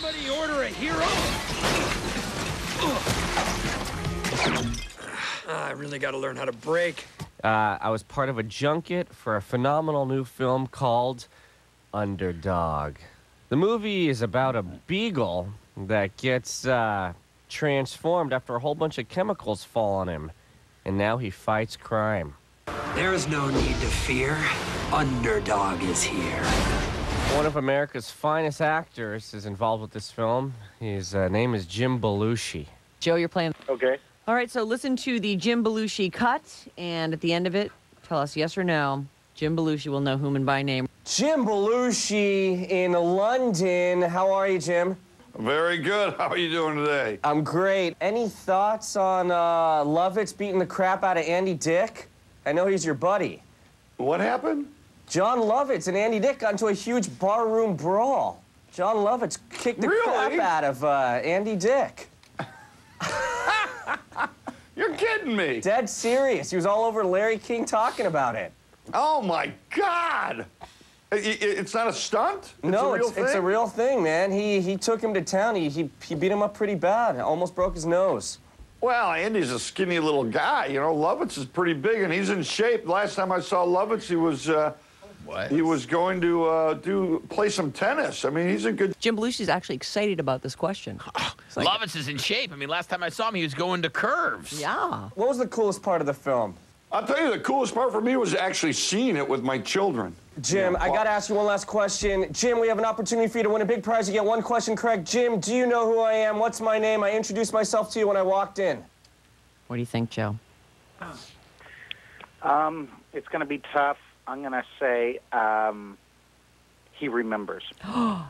Somebody order a hero? I really got to learn how to brake. I was part of a junket for a phenomenal new film called Underdog. The movie is about a beagle that gets transformed after a whole bunch of chemicals fall on him, and now he fights crime. There is no need to fear. Underdog is here. One of America's finest actors is involved with this film. His name is Jim Belushi. Joe, you're playing. Okay. All right, so listen to the Jim Belushi cut, and at the end of it, tell us yes or no. Jim Belushi will know whom and by name. Jim Belushi in London. How are you, Jim? Very good. How are you doing today? I'm great. Any thoughts on Lovitz beating the crap out of Andy Dick? I know he's your buddy. What happened? John Lovitz and Andy Dick got into a huge barroom brawl. John Lovitz kicked the crap out of Andy Dick. You're kidding me. Dead serious. He was all over Larry King talking about it. Oh, my God. It's not a stunt? No, it's a real thing, man. He took him to town. He beat him up pretty bad. Almost broke his nose. Well, Andy's a skinny little guy. You know, Lovitz is pretty big, and he's in shape. Last time I saw Lovitz, he was... He was going to play some tennis. I mean, he's a good... Jim Belushi's actually excited about this question. Like, Lovitz is in shape. I mean, last time I saw him, he was going to curves. Yeah. What was the coolest part of the film? I'll tell you, the coolest part for me was actually seeing it with my children. Jim, I got to ask you one last question. Jim, we have an opportunity for you to win a big prize. You get one question correct. Jim, do you know who I am? What's my name? I introduced myself to you when I walked in. What do you think, Joe? It's going to be tough. I'm going to say he remembers.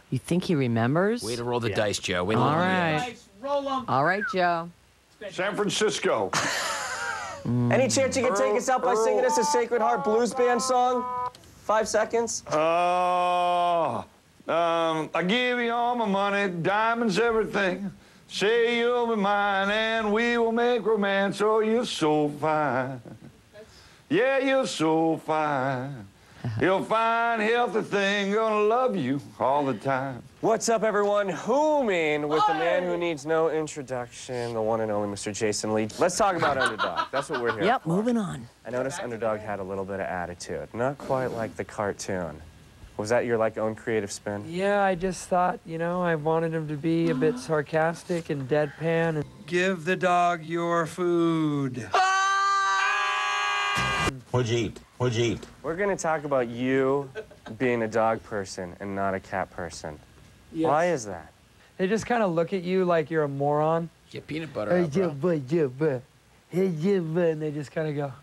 You think he remembers? Way to roll the dice, Joe. Way to All roll right. the dice. Roll them. All right, Joe. San Francisco. Any chance you can take us out by singing us a Sacred Heart Blues Band song? 5 seconds. I give you all my money, diamonds, everything. Say you'll be mine and we will make romance. Oh, you're so fine. Yeah, you're so fine. You're a fine, healthy thing, gonna love you all the time. What's up, everyone? Hooming with the man who needs no introduction, the one and only Mr. Jason Lee. Let's talk about Underdog. That's what we're here Yep, for. moving on. I noticed Underdog had a little bit of attitude. Not quite like the cartoon. Was that your, own creative spin? Yeah, I just thought, I wanted him to be a bit sarcastic and deadpan. And give the dog your food. What'd you eat? What'd you eat? We're going to talk about you being a dog person and not a cat person. Yes. Why is that? They just kind of look at you like you're a moron. Get peanut butter out, bro. And they just kind of go,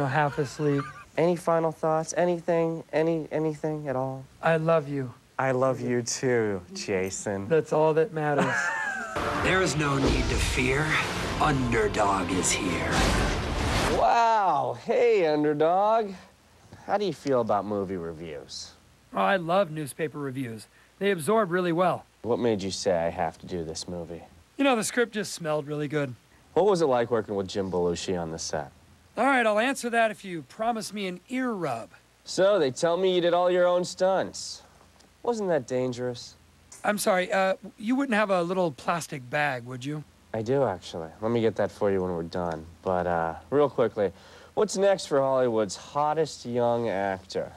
half asleep. Any final thoughts? Anything? Anything at all? I love you. I love you too, Jason. That's all that matters. There is no need to fear. Underdog is here. Wow. Hey, Underdog. How do you feel about movie reviews? Oh, I love newspaper reviews. They absorb really well. What made you say I have to do this movie? The script just smelled really good. What was it like working with Jim Belushi on the set? All right, I'll answer that if you promise me an ear rub. So, they tell me you did all your own stunts. Wasn't that dangerous? I'm sorry, you wouldn't have a little plastic bag, would you? I do, actually. Let me get that for you when we're done. But, real quickly, what's next for Hollywood's hottest young actor?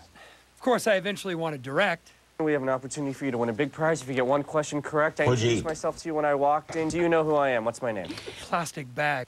Of course, I eventually want to direct. We have an opportunity for you to win a big prize if you get one question correct. I What'd you introduced eat? myself to you when I walked in. Do you know who I am? What's my name? Plastic bag.